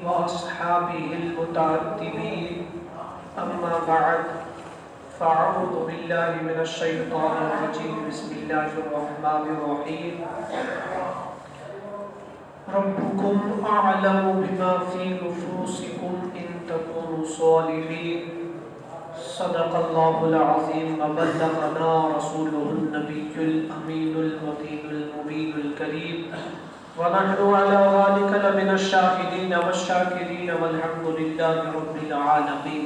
وأصحابه المتعتبين أما بعد فأعوذ بالله من الشيطان الرجيم بسم الله الرحمن الرحيم ربكم أعلم بما في نفوسكم إن تكونوا صالحين صدق الله العظيم وبلغنا رسوله النبي الأمين المتين المبين الكريم ونحن على ذلك لمن الشاهدين والشاكرين والحمد لله رب العالمين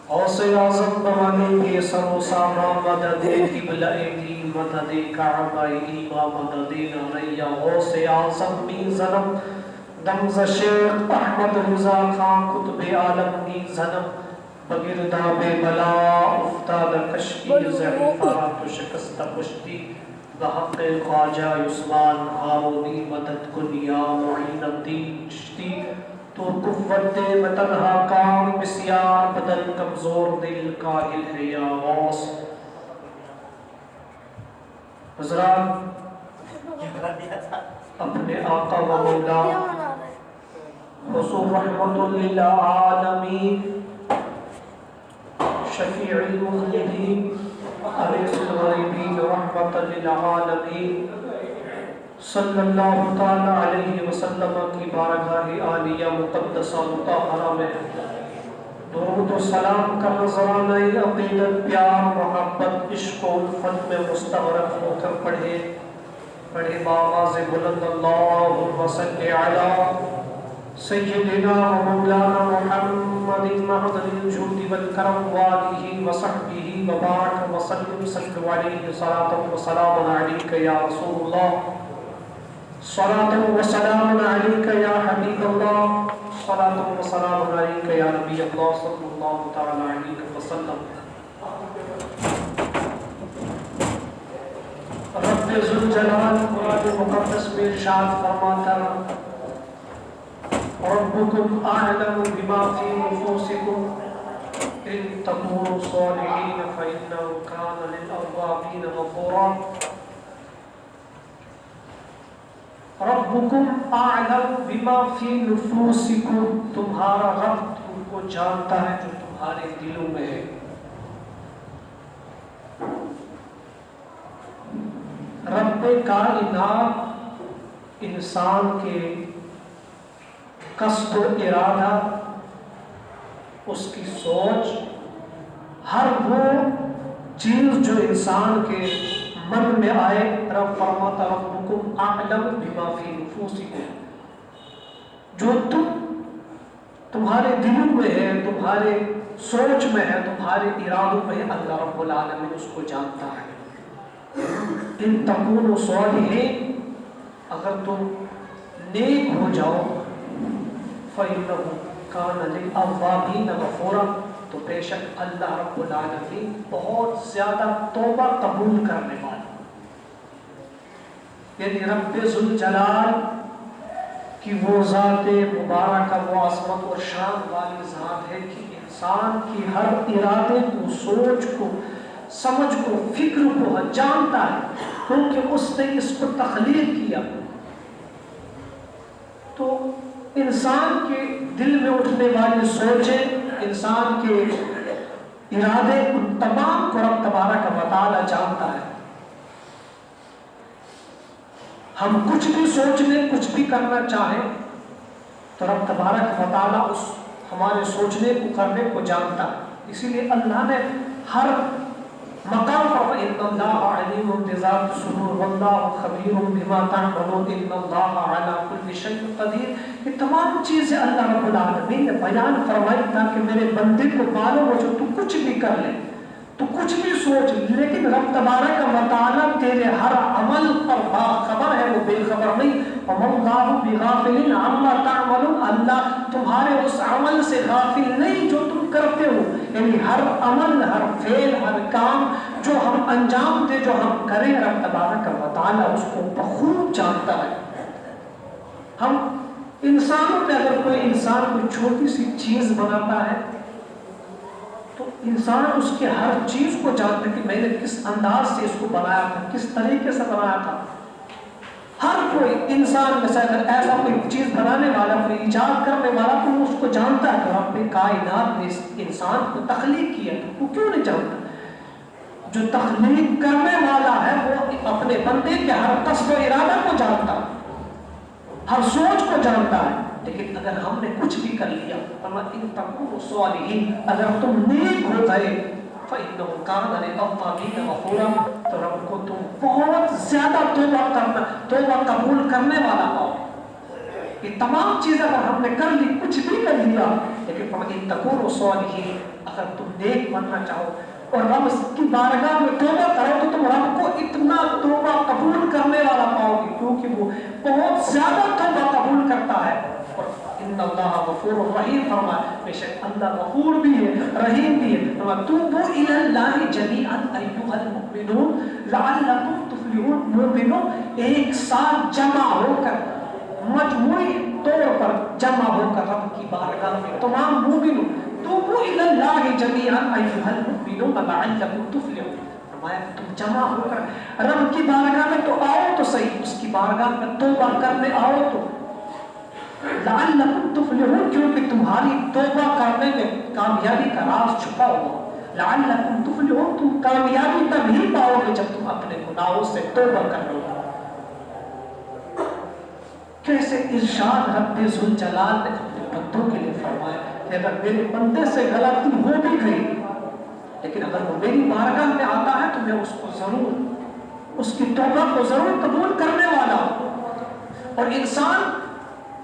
غوث اعظم بمانے کے سر و سامہ مدد قبلہ دین مدد کعبہ ایبا مدد نریہ غوث اعظم می ظلم دمز شیخ احمد رضا خان قطب عالم می ظلم بگرداب بلا افتاد کشتی ضعیفات و شکست پشتی بحق خواجہ عثمان ہارونی مدد کن یا معین الدین چشتی تو قوت دے میں تنہا کام بسیار بدن کمزور دل کاہل ہے یا غوث حضرات اپنے آقا و مولا حضور رحمت للعالمین شفیع المذنبین عریض الغریبین رحمت للعالمین صلی اللہ تعالیٰ علیہ وسلم کی بارگاہ عالیہ مقدسہ مطہرہ میں درود و سلام کا نذرانہ عقیدت پیار محبت عشق و الفت میں مستغرق ہو کر پڑھے بآواز بلند اللہم صلی علی سیدنا و مولانا محمد محضر الجود والکرم وآلہ وصحبہ وبارک وسلم صلی علیہ صلاة و سلام علیک یا رسول اللہ صلاة و سلام علیک یا حبیب اللہ صلاة و سلام علیک یا نبی اللہ صلی اللہ تعالی علیہ وسلم رب ذوالجلال قرآن مقدس میں ارشاد فرماتا ربکم اعلم بما فی نفوسکم ان تکونوا صالحین فإنه کان للأوابین غفورا ربکم اعلم بما فی نفوسکم تمہارا رب تم کو جانتا ہے جو تمہارے دلوں میں ہے رب کائنات انسان کے قصد و ارادہ اس کی سوچ ہر وہ چیز جو انسان کے من میں آئے رب فرماتا ربکم اعلم بما فی نفوسکم جو تمہارے دلوں میں ہے تمہارے سوچ میں ہے تمہارے ارادوں میں ہے اللہ رب العالمین اس کو جانتا ہے ان تکونوا صالحین اگر تم نیک ہو جاؤ فإنه کان للأوابین غفورا تو بے شک اللہ رب العالمین بہت زیادہ توبہ قبول کرنے والا یعنی رب ذوالجلال کی وہ ذات مبارکہ وہ عظمت اور شان والی ذات ہے کہ انسان کی ہر ارادے کو سوچ کو سمجھ کو فکر کو جانتا ہے کیونکہ اس نے اس کو تخلیق کیا تو انسان کے دل میں اٹھنے والی سوچیں انسان کے ارادے ان تمام کو رب تبارک و تعالی جانتا ہے ہم کچھ بھی سوچ لیں کچھ بھی کرنا چاہیں تو رب تبارک و تعالی اس ہمارے سوچنے کو کرنے کو جانتا ہے اسی لیے اللہ نے ہر مقام پر ان اللہ علیم بذات الصدور واللہ خبیر بما تعملون ان اللہ علی کل شیء قدیر یہ تمام چیزیں اللہ رب العالمین نے بیان فرمائی تاکہ میرے بندے کو معلوم ہو جو تو کچھ بھی کر لے تو کچھ بھی سوچ لیکن رب تبارک و تعالی تیرے ہر عمل پر باخبر ہے وہ بے خبر نہیں وما اللہ بغافل عما تعملون اللہ تمہارے اس عمل سے غافل نہیں جو تم کرتے ہو یعنی ہر عمل ہر فعل ہر کام جو ہم انجام دے جو ہم کریں رب تبارک و تعالی اس کو بخوب جانتا ہے ہم انسانوں میں اگر کوئی انسان کوئی چھوٹی سی چیز بناتا ہے تو انسان اس کے ہر چیز کو جانتا ہے کہ میں نے کس انداز سے اس کو بنایا تھا کس طریقے سے بنایا تھا ہر کوئی انسان میں سے اگر ایسا کوئی چیز بنانے والا، کوئی ایجاد کرنے والا، تو وہ اس کو جانتا ہے کہ رب کائنات نے اس انسان کو تخلیق کیا، وہ کیوں نہیں جانتا؟ جو تخلیق کرنے والا ہے وہ اپنے بندے کے ہر قصد و ارادہ کو جانتا ہے، ہر سوچ کو جانتا ہے۔ لیکن اگر ہم نے کچھ بھی کر لیا، ان تکونوا صالحین، اگر تم نیک ہو گئے، فَإِنَّهُ كَانَ لِلْأَوَّابِينَ غَفُورًا، تو رب کو تم بہت زیادہ توبہ قبول کرنے والا پاؤ۔ یہ تمام چیزیں اگر ہم نے کر لی، کچھ بھی کر لیا، لیکن فَإِن تَكُونُوا صَالِحِينَ، اگر تم نیک بننا چاہو اور رب کی بارگاہ میں توبہ کرو، تو تم رب کو اتنا توبہ قبول کرنے والا پاؤ گے، کیونکہ وہ بہت زیادہ توبہ قبول کرتا ہے۔ اور ان اللہ غفور الرحیم فرمایا، بے شک اللہ غفور بھی ہے، رحیم بھی ہے۔ فرمایا توبوا الی اللہ جمیعا ایھا المؤمنون لعلکم تفلحون، مومنوں ایک ساتھ جمع ہو کر، مجموعی طور پر جمع ہو کر رب کی بارگاہ میں، تمام مومنوں توبوا الی اللہ جمیعا ایھا المؤمنون لعلکم تفلحون، فرمایا تم جمع ہو کر رب کی بارگاہ میں تو آؤ تو صحیح، اس کی بارگاہ میں توبہ کرنے آؤ تو لعلکم تفلحون، کیونکہ تمہاری توبہ کرنے میں کامیابی کا راز چھپا ہوا۔ لعلکم تفلحون، تم کامیابی تبھی پاؤ گے جب تم اپنے گناہوں سے توبہ کر لو گے۔ کیسے ارشاد رب ذوالجلال نے اپنے بندوں کے لیے فرمایا کہ اگر میرے بندے سے غلطی ہو بھی گئی، لیکن اگر وہ میری بارگاہ میں آتا ہے تو میں اس کو ضرور، اس کی توبہ کو ضرور قبول کرنے والا ہوں۔ اور انسان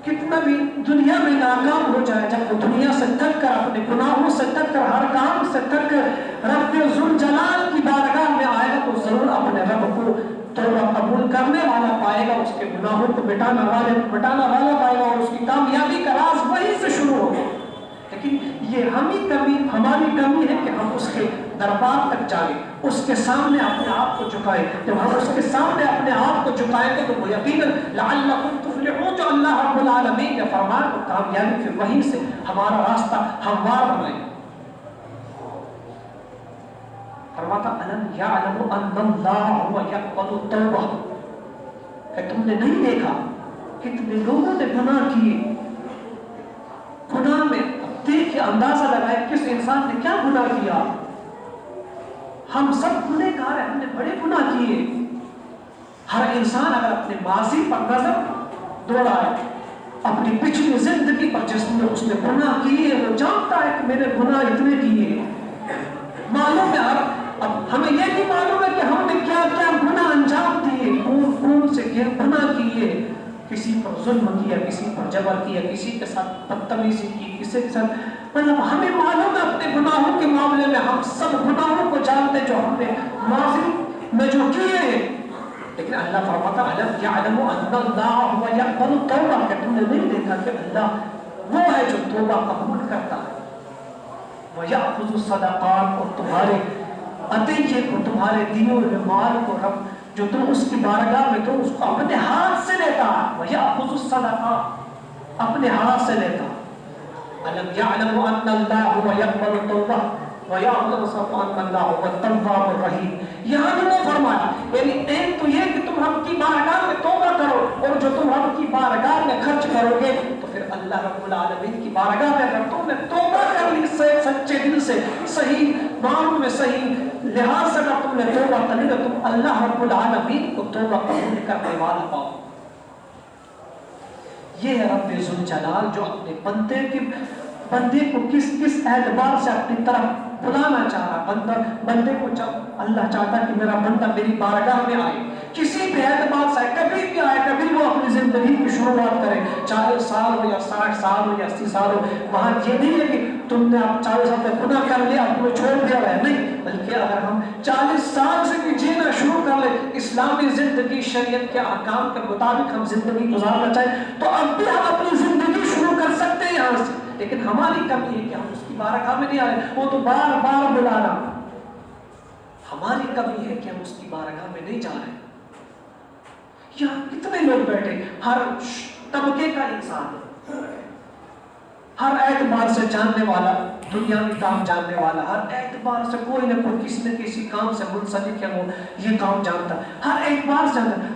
کتنا بھی دنیا میں ناکام ہو جائے، جب وہ دنیا سے تھک کر، اپنے گناہوں سے تھک کر، ہر کام سے تھک کر رب ذوالجلال کی بارگاہ میں آئے گا تو ضرور اپنے رب کو توبہ قبول کرنے والا پائے گا، اس کے گناہوں کو مٹانا والا پائے گا، اور اس کی کامیابی کا راز وہیں سے شروع ہوگا۔ لیکن یہ ہماری کمی ہے کہ ہم اس کے دربار تک جائیں، اس کے سامنے اپنے آپ کو جھکائیں۔ جب ہم اس کے سامنے اپنے آپ کو جھکائیں گے تو وہ یقیناً لعلکم تفلحون جو اللہ رب العالمین نے فرمایا، تو کامیابی پھر وہیں سے ہمارا راستہ ہموار بنائے۔ فرماتا الم یعلم ان اللہ هو یقبل التوبہ، کہ تم نے نہیں دیکھا کتنے لوگوں نے گناہ کیے، گناہ میں دیکھیں، اندازہ لگائے کس انسان نے کیا گناہ کیا۔ ہم سب گنہگار ہیں، ہم نے بڑے گناہ کیے۔ ہر انسان اگر اپنے ماضی پر نظر دوڑائے، اپنی پچھلی زندگی پر جس میں اس نے گناہ کیے، وہ جانتا ہے کہ میں نے گناہ اتنے کیے۔ معلوم ہے، اب ہمیں یہ بھی معلوم ہے کہ ہم نے کیا کیا گناہ انجام دیے، کون سے گناہ کیے، کسی پر ظلم کیا، کسی پر جبر کیا، کسی کے ساتھ بدتمیزی کی، کسی کے ساتھ، مطلب ہمیں معلوم ہے اپنے گناہوں کے معاملے میں، ہم سب گناہوں کو جانتے جو ہم نے ماضی میں جو کیے ہیں۔ لیکن اللہ فرماتا الم یعلم ان اللہ هو یقبل التوبہ، کہ تم نے نہیں دیکھا کہ اللہ وہ ہے جو توبہ قبول کرتا ہے۔ وَيَأْخُذُ الصَّدَقَاتِ، اور تمہارے عطیے کو، تمہارے دیے ہوئے مال کو رب جو تم اس کی بارگاہ میں تو اس کو اپنے ہاتھ سے لیتا ہے۔ وَيَأْخُذُ الصَّدَقَاتِ، اپنے ہاتھ سے لیتا۔ الم یعلم ان اللہ هو یقبل التوبہ وَيَعْلَمُ أَنَّ اللَّهَ هُوَ التَّوَّابُ الرَّحِيمُ۔ یہاں بھی وہ فرمایا، یعنی ایک تو یہ کہ تم رب کی بارگاہ میں توبہ کرو، اور جو تم رب کی بارگاہ میں خرچ کرو گے تو پھر اللہ رب العالمین کی بارگاہ میں اگر تم نے توبہ کر لی سچے دل سے، صحیح معاملے میں، صحیح لحاظ سے اگر تم نے توبہ کر لی، تو تم اللہ رب العالمین کو توبہ قبول کرنے والا پاؤ۔ یہ ہے رب ذوالجلال جو اپنے بندے کو کس اعتبار سے اپنی طرف بلانا چاہ رہا۔ بندے کو اللہ چاہتا ہے کہ میرا بندہ میری بارگاہ میں آئے، کسی بھی اعتبار سے کبھی بھی آئے، کبھی وہ اپنی زندگی کی شروعات کرے، 40 سال ہو یا 60 سال ہو یا 80 سال ہو۔ وہاں یہ نہیں ہے کہ تم نے اب 40 سال میں گناہ کر لیا، تمہیں چھوڑ دیا ہے، نہیں، بلکہ اگر ہم 40 سال سے بھی جینا شروع کر لیں، اسلامی زندگی شریعت کے احکام کے مطابق ہم زندگی گزارنا چاہیں، تو اب بھی ہم اپنی زندگی شروع کر سکتے ہیں یہاں سے۔ لیکن ہماری کمی ہے کہ ہم اس کی بارگاہ میں نہیں آ رہے، وہ تو بار بار بلا رہا۔ ہماری کمی ہے کہ ہم اس کی بارگاہ میں نہیں جا رہے۔ یہاں کتنے لوگ بیٹھے، ہر طبقے کا انسان ہے، ہر اعتبار سے جاننے والا، دنیاوی کام جاننے والا، ہر اعتبار سے کوئی نہ کوئی کسی نہ کسی کام سے منسلک ہے، وہ یہ کام جانتا ہے، ہر اعتبار سے جانتا ہے۔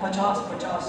50-50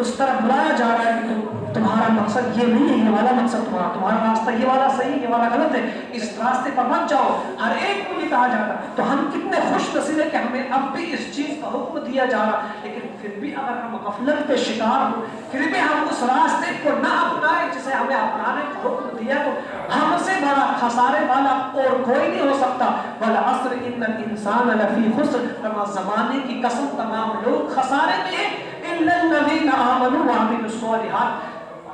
اس طرف بلایا جا رہا ہے کہ تمہارا مقصد یہ نہیں ہے، یہ والا مقصد تمہارا راستہ یہ والا صحیح، یہ والا غلط ہے، اس راستے پر مت جاؤ، ہر ایک کو یہ کہا جاتا ہے. تو ہم کتنے خوش نصیب ہیں کہ ہمیں اب بھی اس چیز کا حکم دیا جا رہا، لیکن پھر بھی اگر ہم غفلت کے شکار ہو، پھر بھی ہم اس راستے کو نہ اپنائیں جسے ہمیں اپنانے کا حکم دیا، تو ہم سے بڑا خسارے والا اور کوئی نہیں ہو سکتا. والعصر ان الانسان لفی خسر، زمانے کی قسم تمام لوگ خسارے میں ہیں، الا الذین آمنوا وعملوا الصالحات.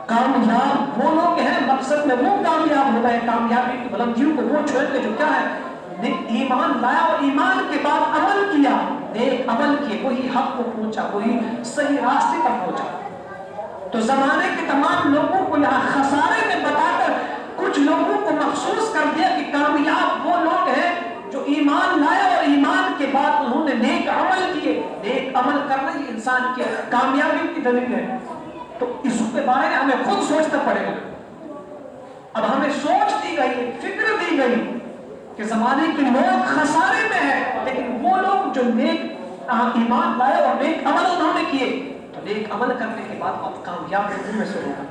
کامیاب وہ لوگ ہیں، مقصد میں وہ کامیاب ہوتا ہے، کامیابی کی بلندیوں کو وہ چھوڑ کے جو کیا ہے ایمان لایا اور ایمان کے بعد عمل کیا، نیک عمل کیے، وہی حق کو پہنچا، وہی صحیح راستے پر پہنچا. تو زمانے کے تمام لوگوں کو یہاں خسارے میں بتا کر کچھ لوگوں کو مخصوص کر دیا کہ کامیاب وہ لوگ ہیں جو ایمان لائے اور ایمان کے بعد انہوں نے نیک عمل کیے. نیک عمل کرنا یہ انسان کی کامیابی کی دلیل ہے. تو اس کے بارے میں ہمیں خود سوچنا پڑے گا. اب ہمیں سوچ دی گئی، فکر دی گئی کہ زمانے کے لوگ خسارے میں ہیں، لیکن وہ لوگ جو نیک ایمان لائے اور نیک عمل انہوں نے کیے، تو نیک عمل کرنے کے بعد اب کامیاب لوگوں میں سے ہوگا.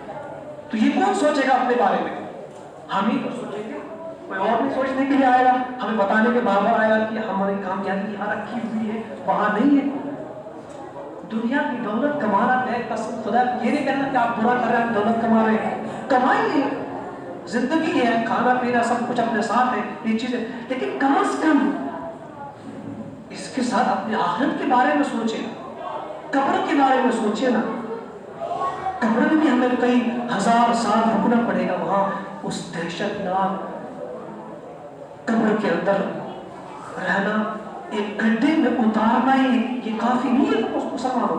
تو یہ کون سوچے گا اپنے بارے میں؟ ہم ہی تو سوچیں گے، کوئی اور نہیں سوچنے کے لیے آئے گا، ہمیں بتانے کے بار بار آئے گا کہ ہماری کامیابی یہاں رکھی ہوئی ہے، وہاں نہیں ہے. دنیا کی دولت کمانا ہے، قسم خدا یہ نہیں کہنا کہ آپ برا کر رہے ہیں، دولت کما رہے ہیں، کمائیے، زندگی ہے، کھانا پینا سب کچھ اپنے ساتھ ہے، یہ چیزیں، لیکن کم از کم اس کے ساتھ اپنے آخرت کے بارے میں سوچیں، قبر کے بارے میں سوچیں نا. قبر میں بھی ہمیں کئی ہزار سال رکنا پڑے گا، وہاں اس دہشت ناک قبر کے اندر رہنا، ایک گڈھے میں اتارنا ہی یہ کافی نہیں ہے اس مسلمانوں.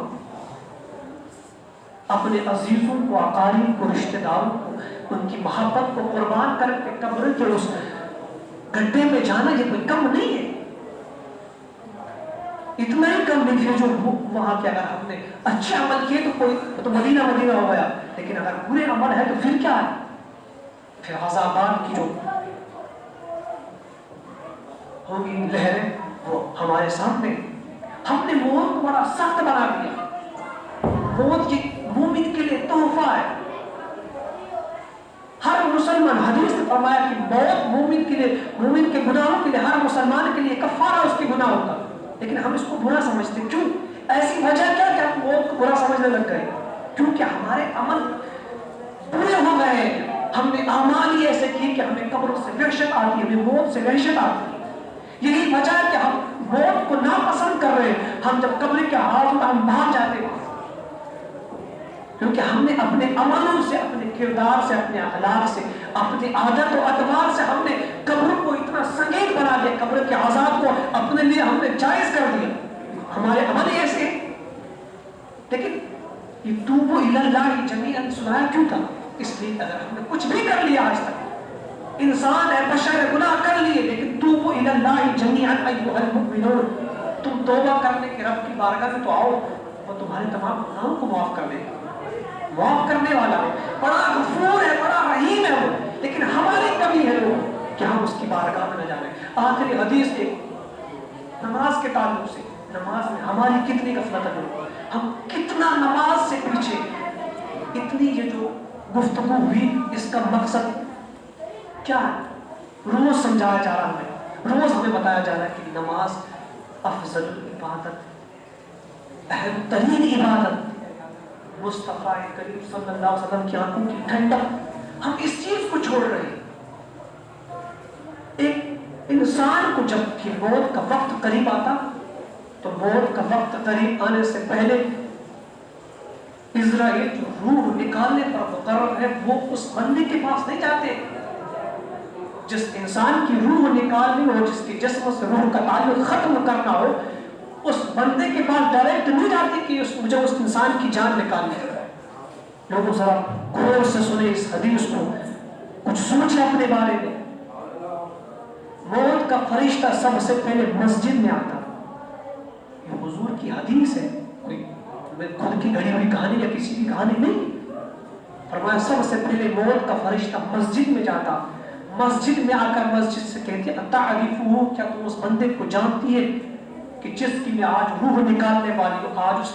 اپنے عزیزوں کو، اقارب کو، رشتہ داروں کو، ان کی محبت کو قربان کر کے قبر کے اس گڈھے میں جانا یہ کوئی کم نہیں ہے. اتنا ہی کم نہیں ہے جو وہاں کے اگر ہم نے اچھے عمل کیے تو کوئی تو مدینہ مدینہ ہو گیا، لیکن اگر برے عمل ہے تو پھر کیا ہے؟ پھر عذابات کی جو ہوگی لہریں وہ ہمارے سامنے. ہم نے موت کو بڑا سخت بنا دیا. موت کی مومن کے لیے تحفہ ہے. ہر مسلمان، حدیث نے فرمایا کہ موت مومن کے لیے، مومن کے گناہوں کے لیے، ہر مسلمان کے لیے کفارہ اس کے گناہ ہوتا. لیکن ہم اس کو برا سمجھتے. کیوں؟ ایسی وجہ کیا کہ ہم موت کو برا سمجھنے لگ گئے؟ کیونکہ ہمارے عمل برے ہو گئے ہیں. ہم نے اعمال ہی ایسے کیے کہ ہمیں قبر سے وحشت آتی ہے، ہمیں موت سے وحشت آتی ہے. یہی وجہ ہے کہ ہم موت کو ناپسند کر رہے ہیں. ہم جب قبر کے حال ہوتا ہم بھاگ جاتے ہیں، کیونکہ ہم نے اپنے عملوں سے، اپنے کردار سے، اپنے اخلاق سے، اپنی عادت و اعتبار سے ہم نے قبر کو اتنا سنگین بنا دیا، قبر کے عذاب کو اپنے لیے ہم نے جائز کر دیا. ہمارے عمل ایسے ہیں. لیکن یہ توبوا الی اللہ جمیعا سنایا کیوں تھا؟ اس لیے اگر ہم نے کچھ بھی کر لیا آج تک، انسان ہے، بشر ہے، گناہ کر لیے، لیکن توبوا الی اللہ جمیعا ایھا المؤمنون، تم توبہ کرنے کے رب کی بارگاہ میں تو آؤ، وہ تمہارے تمام گناہوں کو معاف کر دے گا. معاف کرنے والا ہے، بڑا غفور ہے، بڑا رحیم ہے وہ. لیکن ہماری کمی ہے وہ کہ ہم اس کی بارگاہ میں نہ جانے. آخری حدیث ایک نماز کے تعلق سے، نماز میں ہماری کتنی غفلت ہے، ہم کتنا نماز سے پیچھے. اتنی یہ جو گفتگو ہوئی اس کا مقصد کیا ہے؟ روز سمجھایا جا رہا ہے، روز ہمیں بتایا جا رہا ہے کہ نماز افضل عبادت، اہم ترین عبادت، مصطفیٰ کریم صلی اللہ علیہ وسلم کی آنکھوں کی ٹھنڈک. ہم اس چیز کو چھوڑ رہے ہیں. ایک انسان کو جب کہ موت کا وقت قریب آتا، تو موت کا وقت قریب آنے سے پہلے عزرائیل جو روح نکالنے پر مقرر ہے وہ اس بندے کے پاس نہیں جاتے. جس انسان کی روح نکالنی ہو، جس کے جسم سے روح کا تعلق ختم کرنا ہو، اس بندے کے پاس ڈائریکٹ نہیں جاتی کہ مجھے اس انسان کی جان نکالنی ہے. لوگوں ذرا غور سے سنیں اس حدیث کو، کچھ سوچیں اپنے بارے میں. موت کا فرشتہ سب سے پہلے مسجد میں آتا. یہ حضور کی حدیث ہے، کوئی خود کی گھڑی ہوئی کہانی یا کسی کی کہانی نہیں. فرمایا سب سے پہلے موت کا فرشتہ مسجد میں جاتا. مسجد میں آ کر مسجد سے کہتے اتعرفہ، کیا تم اس بندے کو جانتی ہے کہ جس کی میں آج روح نکالنے والی ہوں، آج اس